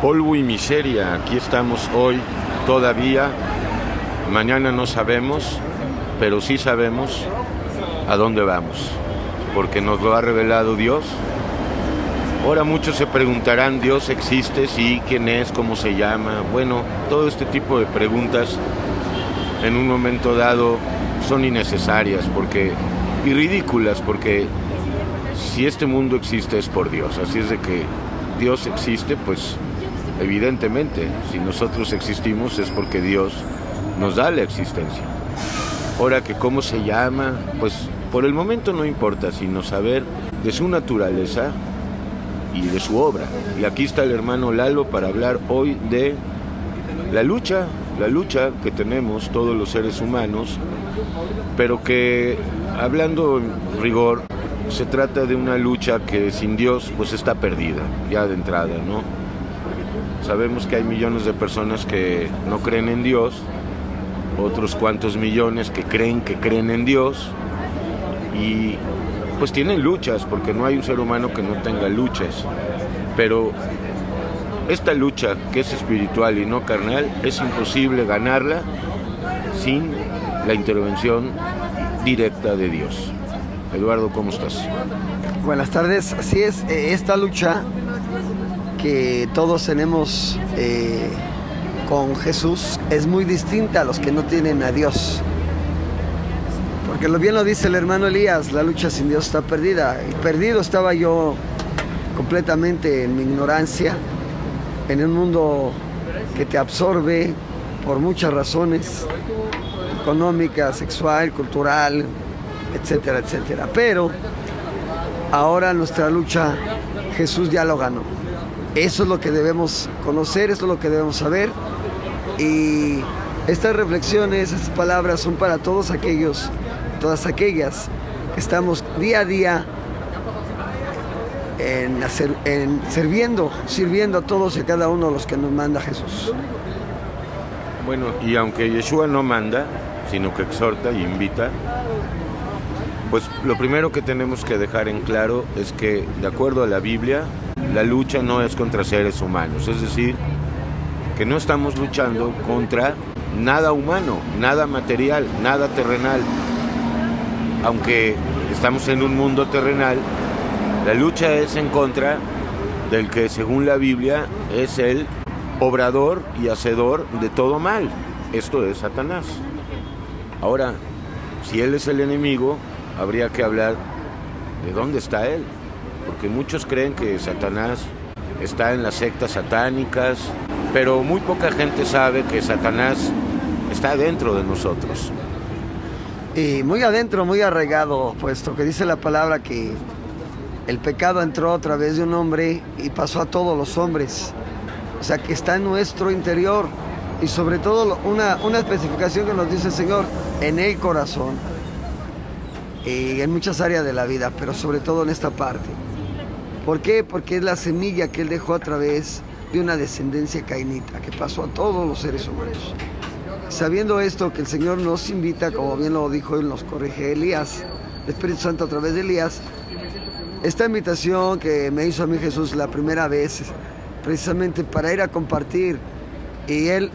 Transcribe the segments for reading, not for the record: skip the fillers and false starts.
Polvo y miseria, aquí estamos hoy todavía, mañana no sabemos, pero sí sabemos a dónde vamos, porque nos lo ha revelado Dios. Ahora muchos se preguntarán, ¿Dios existe? Sí, ¿quién es? ¿Cómo se llama? Bueno, todo este tipo de preguntas en un momento dado son innecesarias y ridículas, porque si este mundo existe es por Dios, así es de que Dios existe, pues evidentemente, si nosotros existimos es porque Dios nos da la existencia. Ahora que cómo se llama, pues por el momento no importa, sino saber de su naturaleza y de su obra. Y aquí está el hermano Lalo para hablar hoy de la lucha que tenemos todos los seres humanos, pero que, hablando en rigor, se trata de una lucha que sin Dios pues está perdida, ya de entrada, ¿no? Sabemos que hay millones de personas que no creen en Dios, otros cuantos millones que creen en Dios, y pues tienen luchas, porque no hay un ser humano que no tenga luchas, pero esta lucha que es espiritual y no carnal, es imposible ganarla sin la intervención directa de Dios. Eduardo, ¿cómo estás? Buenas tardes. Así es, esta lucha que todos tenemos con Jesús es muy distinta a los que no tienen a Dios. Porque bien lo dice el hermano Elías, la lucha sin Dios está perdida. Y perdido estaba yo completamente en mi ignorancia, en un mundo que te absorbe por muchas razones, económica, sexual, cultural, etcétera, etcétera. Pero ahora nuestra lucha, Jesús ya lo ganó. Eso es lo que debemos conocer, eso es lo que debemos saber. Y estas reflexiones, estas palabras son para todas aquellas que estamos día a día sirviendo a todos y a cada uno de los que nos manda Jesús. Bueno, y aunque Yeshua no manda, sino que exhorta y invita, pues lo primero que tenemos que dejar en claro es que, de acuerdo a la Biblia, la lucha no es contra seres humanos, es decir, que no estamos luchando contra nada humano, nada material, nada terrenal. Aunque estamos en un mundo terrenal, la lucha es en contra del que, según la Biblia, es el obrador y hacedor de todo mal. Esto es Satanás. Ahora, si él es el enemigo, habría que hablar de dónde está él, porque muchos creen que Satanás está en las sectas satánicas, pero muy poca gente sabe que Satanás está dentro de nosotros. Y muy adentro, muy arraigado, puesto que dice la palabra que el pecado entró a través de un hombre y pasó a todos los hombres. O sea, que está en nuestro interior. Y sobre todo una especificación que nos dice el Señor, en el corazón. Y en muchas áreas de la vida, pero sobre todo en esta parte. ¿Por qué? Porque es la semilla que Él dejó a través de una descendencia cainita, que pasó a todos los seres humanos. Sabiendo esto, que el Señor nos invita, como bien lo dijo y nos corrige Elías, el Espíritu Santo a través de Elías, esta invitación que me hizo a mí Jesús la primera vez, precisamente para ir a compartir, y Él,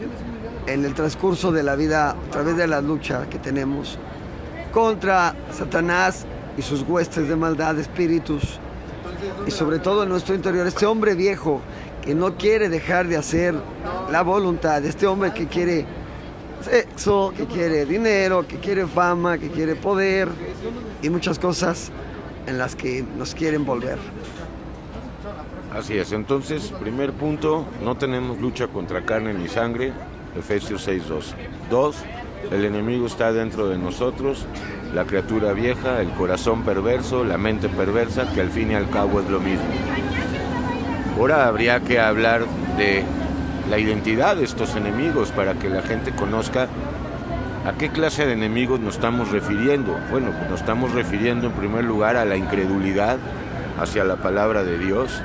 en el transcurso de la vida, a través de la lucha que tenemos contra Satanás y sus huestes de maldad, espíritus, y sobre todo en nuestro interior, este hombre viejo que no quiere dejar de hacer la voluntad, este hombre que quiere sexo, que quiere dinero, que quiere fama, que quiere poder y muchas cosas en las que nos quieren volver. Así es, entonces, primer punto, no tenemos lucha contra carne ni sangre, Efesios 6:12. 2, el enemigo está dentro de nosotros, la criatura vieja, el corazón perverso, la mente perversa, que al fin y al cabo es lo mismo. Ahora habría que hablar de la identidad de estos enemigos para que la gente conozca a qué clase de enemigos nos estamos refiriendo. Bueno, pues nos estamos refiriendo en primer lugar a la incredulidad hacia la palabra de Dios.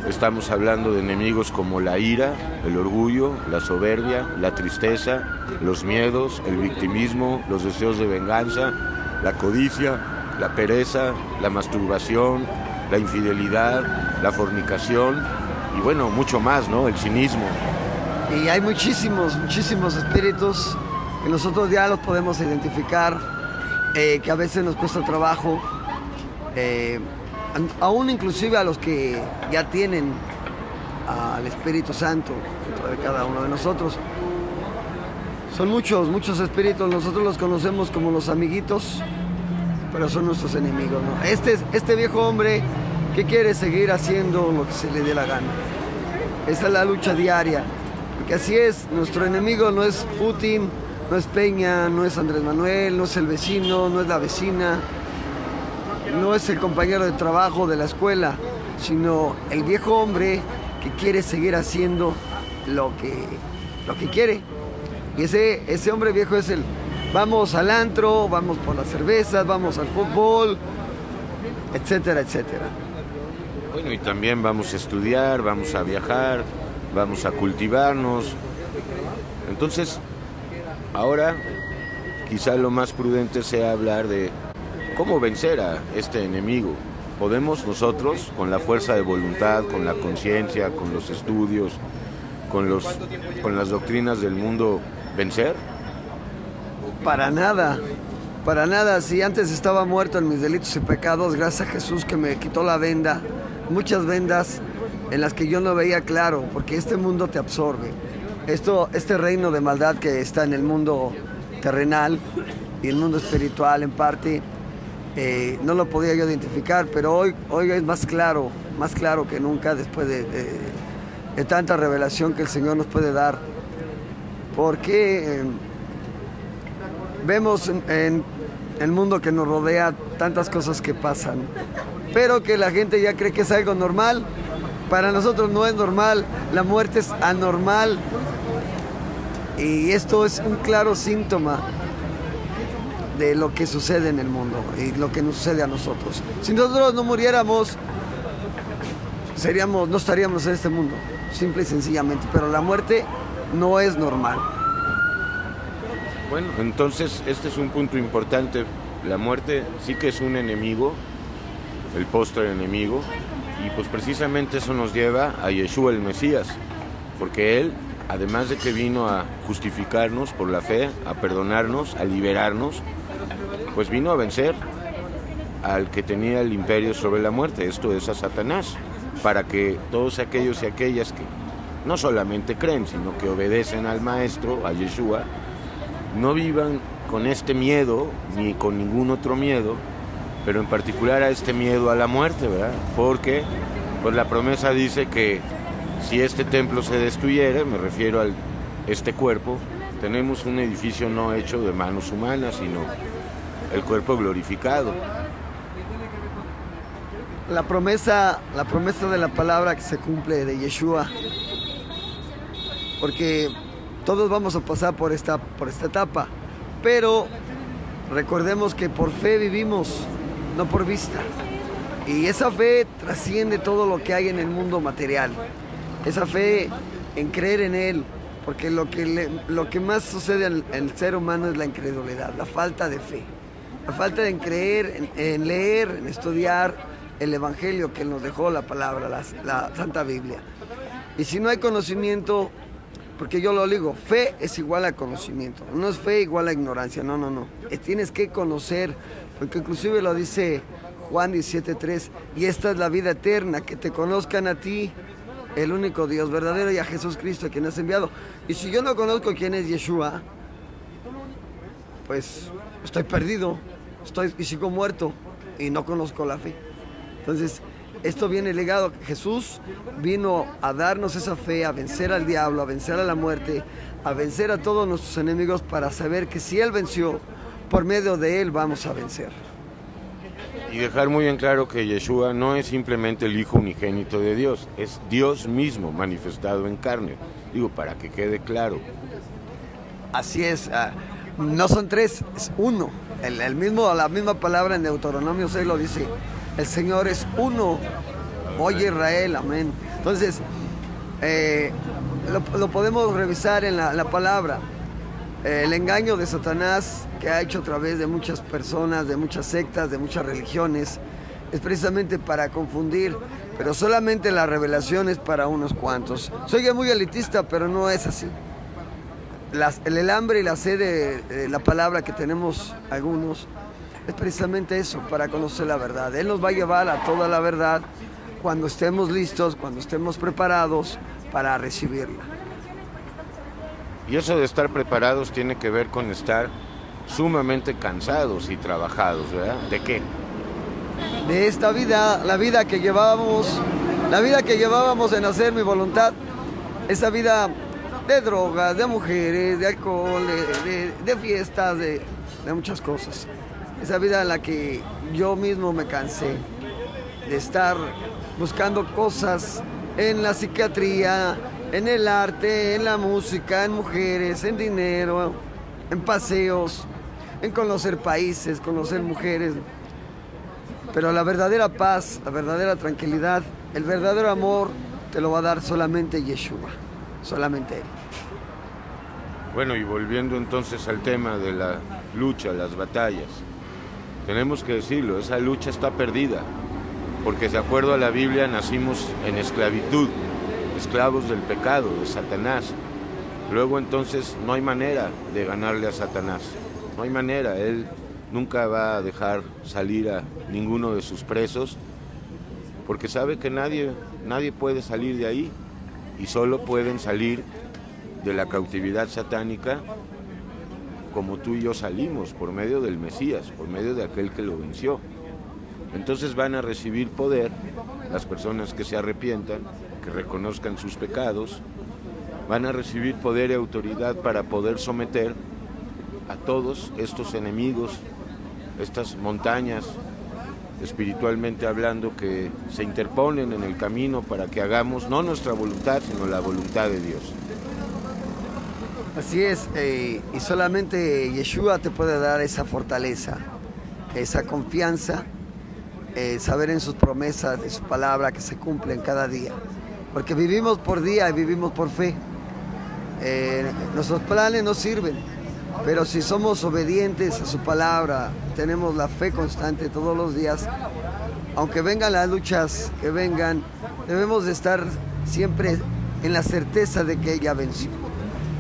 Estamos hablando de enemigos como la ira, el orgullo, la soberbia, la tristeza, los miedos, el victimismo, los deseos de venganza, la codicia, la pereza, la masturbación, la infidelidad, la fornicación, y bueno, mucho más, ¿no? El cinismo. Y hay muchísimos espíritus que nosotros ya los podemos identificar, que a veces nos cuesta trabajo, aún inclusive a los que ya tienen al Espíritu Santo dentro de cada uno de nosotros. Son muchos espíritus, nosotros los conocemos como los amiguitos, pero son nuestros enemigos, ¿no? Este viejo hombre que quiere seguir haciendo lo que se le dé la gana. Esa es la lucha diaria, porque así es, nuestro enemigo no es Putin, no es Peña, no es Andrés Manuel, no es el vecino, no es la vecina, no es el compañero de trabajo de la escuela, sino el viejo hombre que quiere seguir haciendo lo que quiere. Y ese hombre viejo es vamos al antro, vamos por las cervezas, vamos al fútbol, etcétera, etcétera. Bueno, y también vamos a estudiar, vamos a viajar, vamos a cultivarnos. Entonces, ahora quizá lo más prudente sea hablar de cómo vencer a este enemigo. ¿Podemos nosotros, con la fuerza de voluntad, con la conciencia, con los estudios, con las doctrinas del mundo, vencer? Para nada. Si antes estaba muerto en mis delitos y pecados, gracias a Jesús que me quitó la venda, muchas vendas en las que yo no veía claro, porque este mundo te absorbe. Este reino de maldad que está en el mundo terrenal y el mundo espiritual en parte, no lo podía yo identificar, pero hoy es más claro que nunca después de tanta revelación que el Señor nos puede dar, porque vemos en el mundo que nos rodea tantas cosas que pasan, pero que la gente ya cree que es algo normal. Para nosotros no es normal, la muerte es anormal, y esto es un claro síntoma de lo que sucede en el mundo y lo que nos sucede a nosotros. Si nosotros no muriéramos, no estaríamos en este mundo, simple y sencillamente, pero la muerte no es normal. Bueno, entonces este es un punto importante. La muerte sí que es un enemigo, el postre enemigo, y pues precisamente eso nos lleva a Yeshua el Mesías, porque Él, además de que vino a justificarnos por la fe, a perdonarnos, a liberarnos, pues vino a vencer al que tenía el imperio sobre la muerte, esto es a Satanás, para que todos aquellos y aquellas que no solamente creen, sino que obedecen al Maestro, a Yeshua, no vivan con este miedo, ni con ningún otro miedo, pero en particular a este miedo a la muerte, ¿verdad? Porque pues la promesa dice que si este templo se destruyere, me refiero a este cuerpo, tenemos un edificio no hecho de manos humanas, sino el cuerpo glorificado. La promesa de la palabra que se cumple de Yeshua, porque todos vamos a pasar por esta etapa, pero recordemos que por fe vivimos, no por vista, y esa fe trasciende todo lo que hay en el mundo material, esa fe en creer en Él, porque lo que más sucede en el ser humano es la incredulidad, la falta de fe, la falta de creer, en leer, en estudiar el Evangelio que nos dejó la palabra, la Santa Biblia. Y si no hay conocimiento, porque yo lo digo, fe es igual a conocimiento, no es fe igual a ignorancia, no. Tienes que conocer, porque inclusive lo dice Juan 17:3, y esta es la vida eterna, que te conozcan a ti, el único Dios verdadero, y a Jesús Cristo, a quien has enviado. Y si yo no conozco quién es Yeshua, pues estoy perdido, y sigo muerto, y no conozco la fe. Entonces, esto viene ligado. Jesús vino a darnos esa fe, a vencer al diablo, a vencer a la muerte, a vencer a todos nuestros enemigos, para saber que si Él venció, por medio de Él vamos a vencer. Y dejar muy en claro que Yeshua no es simplemente el Hijo unigénito de Dios, es Dios mismo manifestado en carne. Digo, para que quede claro. Así es, no son tres, es uno. La misma palabra en Deuteronomio 6 lo dice. El Señor es uno. Oye Israel, amén. Entonces, lo podemos revisar en la palabra. El engaño de Satanás que ha hecho a través de muchas personas, de muchas sectas, de muchas religiones, es precisamente para confundir. pero solamente la revelación es para unos cuantos. Soy muy elitista, pero no es así. El hambre y la sed de la palabra que tenemos algunos es precisamente eso, para conocer la verdad. Él nos va a llevar a toda la verdad cuando estemos listos, cuando estemos preparados para recibirla. Y eso de estar preparados tiene que ver con estar sumamente cansados y trabajados, ¿verdad? ¿De qué? De esta vida, la vida que llevábamos en hacer mi voluntad, esa vida de drogas, de mujeres, de alcohol, de fiestas, de muchas cosas. Esa vida en la que yo mismo me cansé de estar buscando cosas en la psiquiatría, en el arte, en la música, en mujeres, en dinero, en paseos, en conocer países, conocer mujeres. Pero la verdadera paz, la verdadera tranquilidad, el verdadero amor te lo va a dar solamente Yeshua, solamente Él. Bueno, y volviendo entonces al tema de la lucha, las batallas, tenemos que decirlo, esa lucha está perdida, porque de acuerdo a la Biblia nacimos en esclavitud, esclavos del pecado, de Satanás. Luego entonces no hay manera de ganarle a Satanás, no hay manera, él nunca va a dejar salir a ninguno de sus presos, porque sabe que nadie puede salir de ahí, y solo pueden salir de la cautividad satánica como tú y yo salimos, por medio del Mesías, por medio de aquel que lo venció. Entonces van a recibir poder las personas que se arrepientan, que reconozcan sus pecados, van a recibir poder y autoridad para poder someter a todos estos enemigos, estas montañas, espiritualmente hablando, que se interponen en el camino para que hagamos no nuestra voluntad, sino la voluntad de Dios. Así es, y solamente Yeshua te puede dar esa fortaleza, esa confianza, saber en sus promesas, en su palabra que se cumplen cada día. Porque vivimos por día y vivimos por fe. Nuestros planes no sirven, pero si somos obedientes a su palabra, tenemos la fe constante todos los días, aunque vengan las luchas que vengan, debemos de estar siempre en la certeza de que ella venció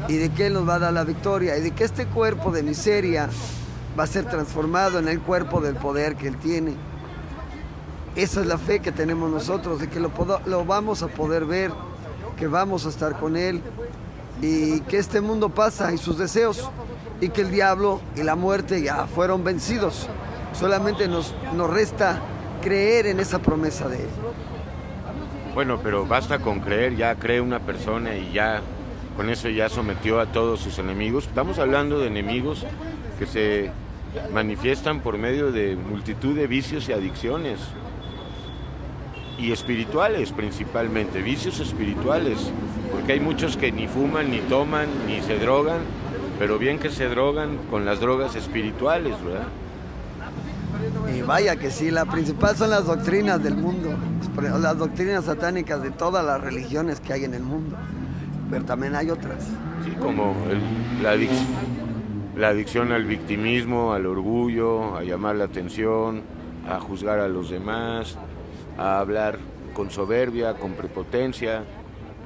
y de que Él nos va a dar la victoria y de que este cuerpo de miseria va a ser transformado en el cuerpo del poder que Él tiene. Esa es la fe que tenemos nosotros, de que lo vamos a poder ver, que vamos a estar con Él y que este mundo pasa y sus deseos y que el diablo y la muerte ya fueron vencidos. Solamente nos resta creer en esa promesa de Él. Bueno, pero basta con creer, ya cree una persona y ya con eso ya sometió a todos sus enemigos. Estamos hablando de enemigos que se manifiestan por medio de multitud de vicios y adicciones. Y espirituales principalmente, vicios espirituales, porque hay muchos que ni fuman, ni toman, ni se drogan, pero bien que se drogan con las drogas espirituales, ¿verdad? Y vaya que sí, la principal son las doctrinas del mundo, las doctrinas satánicas de todas las religiones que hay en el mundo, pero también hay otras. Sí, como la adicción al victimismo, al orgullo, a llamar la atención, a juzgar a los demás, a hablar con soberbia, con prepotencia.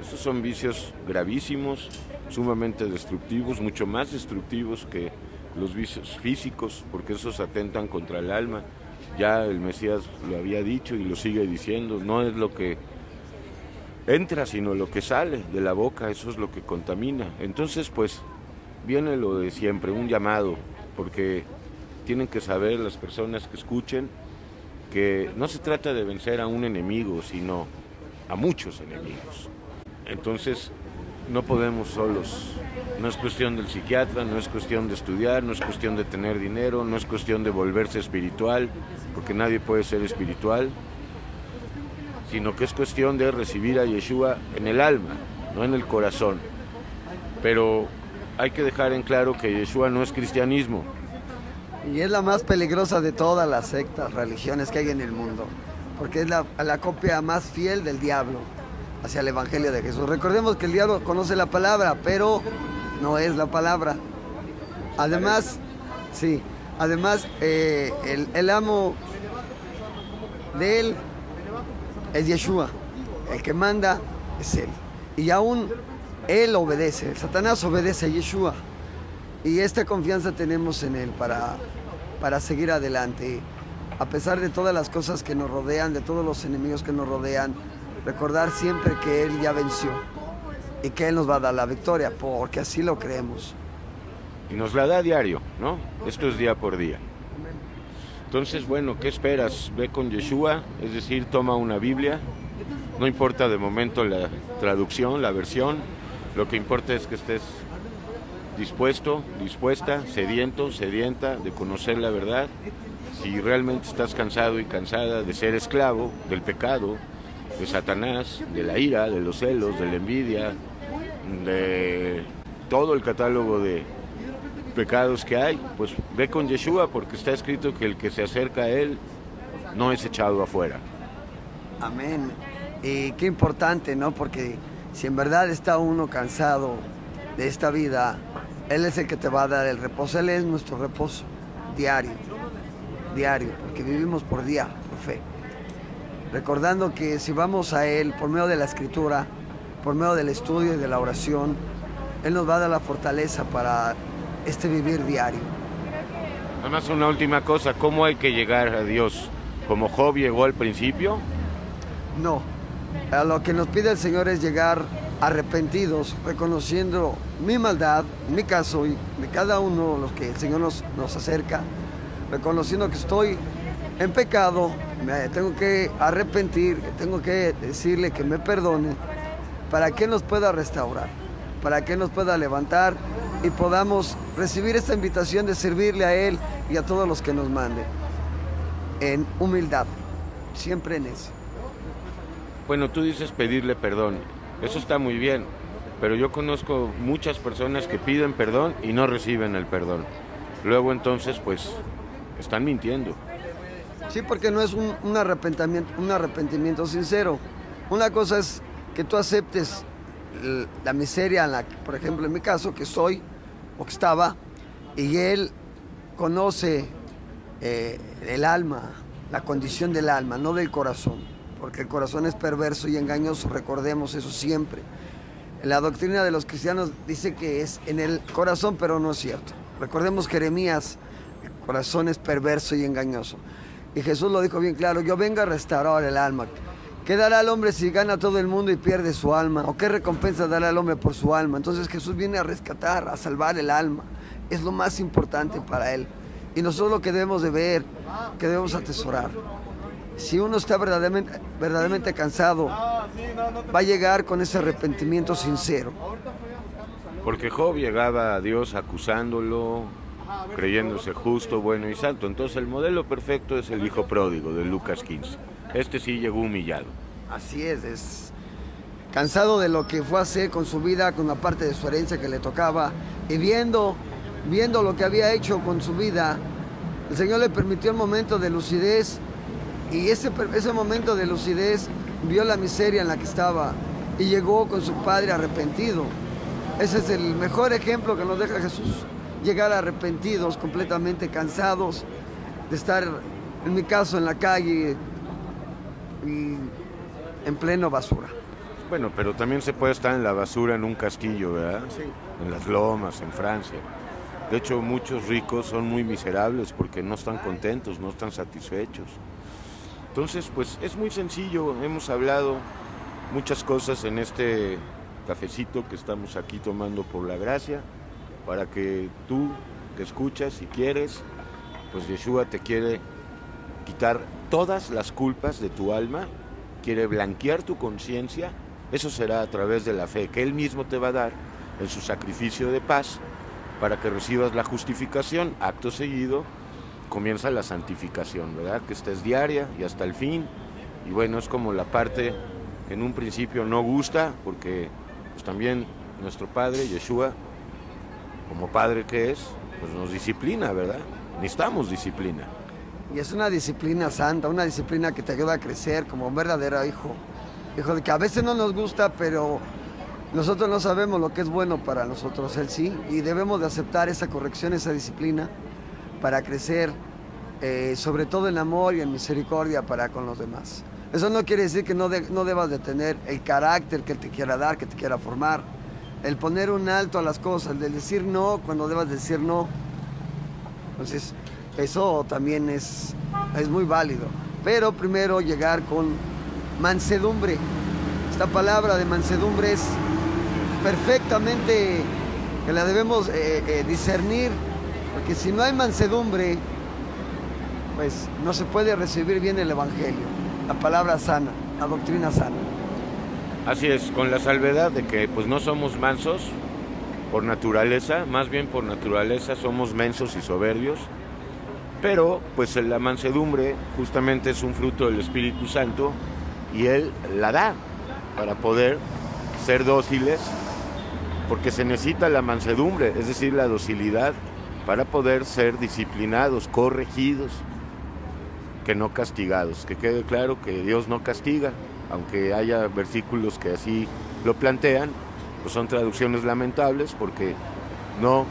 Estos son vicios gravísimos, sumamente destructivos, mucho más destructivos que los vicios físicos, porque esos atentan contra el alma. Ya el Mesías lo había dicho y lo sigue diciendo, no es lo que entra, sino lo que sale de la boca, eso es lo que contamina. Entonces, pues, viene lo de siempre, un llamado, porque tienen que saber las personas que escuchen que no se trata de vencer a un enemigo, sino a muchos enemigos. Entonces, no podemos solos. No es cuestión del psiquiatra, no es cuestión de estudiar, no es cuestión de tener dinero, no es cuestión de volverse espiritual, porque nadie puede ser espiritual, sino que es cuestión de recibir a Yeshua en el alma, no en el corazón. Pero hay que dejar en claro que Yeshua no es cristianismo. Y es la más peligrosa de todas las sectas, religiones que hay en el mundo, porque es la copia más fiel del diablo hacia el Evangelio de Jesús. Recordemos que el diablo conoce la palabra, pero no es la palabra. Además, sí, el amo de él es Yeshua, el que manda es Él. Y aún Él obedece, Satanás obedece a Yeshua. Y esta confianza tenemos en Él para seguir adelante. A pesar de todas las cosas que nos rodean, de todos los enemigos que nos rodean, recordar siempre que Él ya venció y que Él nos va a dar la victoria, porque así lo creemos. Y nos la da a diario, ¿no? Esto es día por día. Entonces, bueno, ¿qué esperas? Ve con Yeshua, es decir, toma una Biblia. No importa de momento la traducción, la versión. Lo que importa es que estés dispuesto, dispuesta, sediento, sedienta de conocer la verdad. Si realmente estás cansado y cansada de ser esclavo del pecado, de Satanás, de la ira, de los celos, de la envidia, de todo el catálogo de pecados que hay, pues ve con Yeshua, porque está escrito que el que se acerca a Él no es echado afuera. Amén. Y qué importante, ¿no? Porque si en verdad está uno cansado de esta vida, Él es el que te va a dar el reposo. Él es nuestro reposo diario, porque vivimos por día, por fe. Recordando que si vamos a Él por medio de la Escritura, por medio del estudio y de la oración, Él nos va a dar la fortaleza para vivir diario. Además, una última cosa, ¿cómo hay que llegar a Dios? ¿Como Job llegó al principio? No, a lo que nos pide el Señor es llegar arrepentidos, reconociendo mi maldad, en mi caso y de cada uno de los que el Señor nos acerca, reconociendo que estoy en pecado, me tengo que arrepentir, tengo que decirle que me perdone, para que nos pueda restaurar, para que nos pueda levantar y podamos recibir esta invitación de servirle a Él y a todos los que nos mande, en humildad, siempre en eso. Bueno, tú dices pedirle perdón, eso está muy bien, pero yo conozco muchas personas que piden perdón y no reciben el perdón. Luego entonces, pues, están mintiendo. Sí, porque no es un arrepentimiento sincero. Una cosa es que tú aceptes la miseria en la que, por ejemplo, en mi caso, que soy o que estaba, y Él conoce el alma, la condición del alma, no del corazón, porque el corazón es perverso y engañoso, recordemos eso siempre. La doctrina de los cristianos dice que es en el corazón, pero no es cierto. Recordemos Jeremías, el corazón es perverso y engañoso. Y Jesús lo dijo bien claro: yo vengo a restaurar el alma. ¿Qué dará al hombre si gana todo el mundo y pierde su alma? ¿O qué recompensa dará al hombre por su alma? Entonces Jesús viene a rescatar, a salvar el alma. Es lo más importante para Él. Y nosotros lo que debemos de ver, que debemos atesorar. Si uno está verdaderamente cansado, va a llegar con ese arrepentimiento sincero. Porque Job llegaba a Dios acusándolo, creyéndose justo, bueno y santo. Entonces el modelo perfecto es el hijo pródigo de Lucas 15. Este sí llegó humillado. Así es cansado de lo que fue a hacer con su vida, con la parte de su herencia que le tocaba, y viendo lo que había hecho con su vida, el Señor le permitió el momento de lucidez, y ese momento de lucidez vio la miseria en la que estaba y llegó con su padre arrepentido. Ese es el mejor ejemplo que nos deja Jesús, llegar arrepentidos, completamente cansados de estar, en mi caso, en la calle y en pleno basura. Bueno, pero también se puede estar en la basura en un castillo, ¿verdad? Sí. En las lomas, en Francia. De hecho, muchos ricos son muy miserables porque no están contentos, no están satisfechos. Entonces, pues es muy sencillo. Hemos hablado muchas cosas en este cafecito que estamos aquí tomando por la gracia, para que tú que escuchas, si quieres, pues Yeshua te quiere quitar todas las culpas de tu alma, quiere blanquear tu conciencia. Eso será a través de la fe que Él mismo te va a dar en su sacrificio de paz, para que recibas la justificación. Acto seguido comienza la santificación, ¿verdad? Que esta es diaria y hasta el fin. Y bueno, es como la parte que en un principio no gusta, porque pues también nuestro Padre, Yeshua, como Padre que es, pues nos disciplina, ¿verdad? Necesitamos disciplina. Y es una disciplina santa, una disciplina que te ayuda a crecer como un verdadero hijo. Hijo de que a veces no nos gusta, pero nosotros no sabemos lo que es bueno para nosotros, Él sí. Y debemos de aceptar esa corrección, esa disciplina, para crecer, sobre todo en amor y en misericordia para con los demás. Eso no quiere decir que no debas de tener el carácter que Él te quiera dar, que te quiera formar. El poner un alto a las cosas, el de decir no cuando debas decir no. Entonces, eso también es muy válido. Pero primero llegar con mansedumbre. Esta palabra de mansedumbre es perfectamente que la debemos discernir, porque si no hay mansedumbre, pues no se puede recibir bien el Evangelio, la palabra sana, la doctrina sana. Así es, con la salvedad de que pues no somos mansos por naturaleza, más bien por naturaleza somos mensos y soberbios, pero pues la mansedumbre justamente es un fruto del Espíritu Santo y Él la da para poder ser dóciles, porque se necesita la mansedumbre, es decir, la docilidad, para poder ser disciplinados, corregidos, que no castigados. Que quede claro que Dios no castiga, aunque haya versículos que así lo plantean, pues son traducciones lamentables, porque no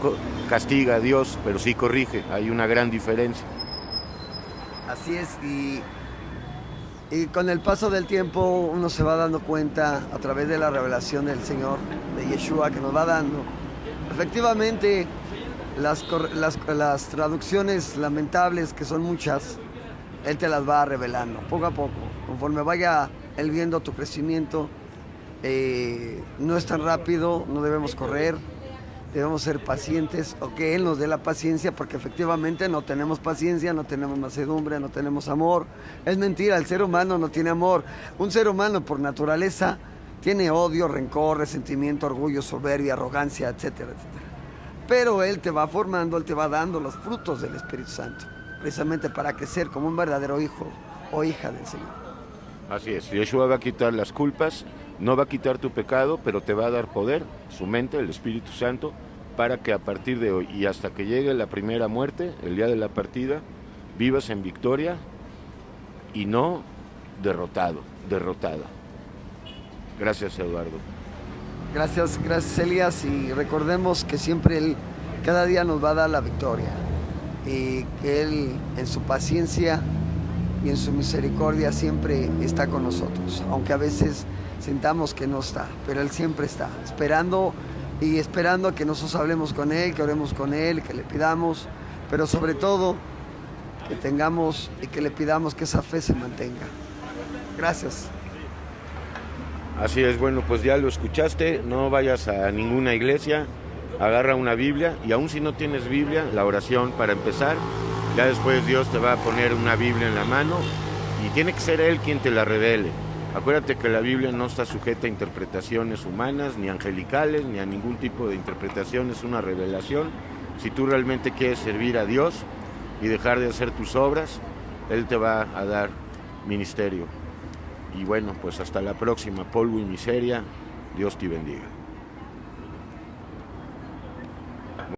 castiga a Dios, pero sí corrige. Hay una gran diferencia. Así es, y con el paso del tiempo uno se va dando cuenta a través de la revelación del Señor, de Yeshua, que nos va dando. Efectivamente, las traducciones lamentables, que son muchas, Él te las va revelando poco a poco, conforme vaya Él viendo tu crecimiento. No es tan rápido, no debemos correr, debemos ser pacientes, o que Él nos dé la paciencia, porque efectivamente no tenemos paciencia, no tenemos mansedumbre, no tenemos amor. Es mentira, el ser humano no tiene amor. Un ser humano por naturaleza tiene odio, rencor, resentimiento, orgullo, soberbia, arrogancia, etcétera, etcétera. Pero Él te va formando, Él te va dando los frutos del Espíritu Santo, precisamente para crecer como un verdadero hijo o hija del Señor. Así es, Yeshua va a quitar las culpas, no va a quitar tu pecado, pero te va a dar poder, su mente, el Espíritu Santo, para que a partir de hoy y hasta que llegue la primera muerte, el día de la partida, vivas en victoria y no derrotada. Gracias, Eduardo. Gracias Elías, y recordemos que siempre Él cada día nos va a dar la victoria, y que Él en su paciencia y en su misericordia siempre está con nosotros, aunque a veces sintamos que no está, pero Él siempre está, esperando que nosotros hablemos con Él, que oremos con Él, que le pidamos, pero sobre todo que tengamos y que le pidamos que esa fe se mantenga. Gracias. Así es, bueno, pues ya lo escuchaste, no vayas a ninguna iglesia, agarra una Biblia, y aun si no tienes Biblia, la oración para empezar, ya después Dios te va a poner una Biblia en la mano, y tiene que ser Él quien te la revele. Acuérdate que la Biblia no está sujeta a interpretaciones humanas, ni angelicales, ni a ningún tipo de interpretación, es una revelación. Si tú realmente quieres servir a Dios y dejar de hacer tus obras, Él te va a dar ministerio. Y bueno, pues hasta la próxima. Polvo y miseria. Dios te bendiga.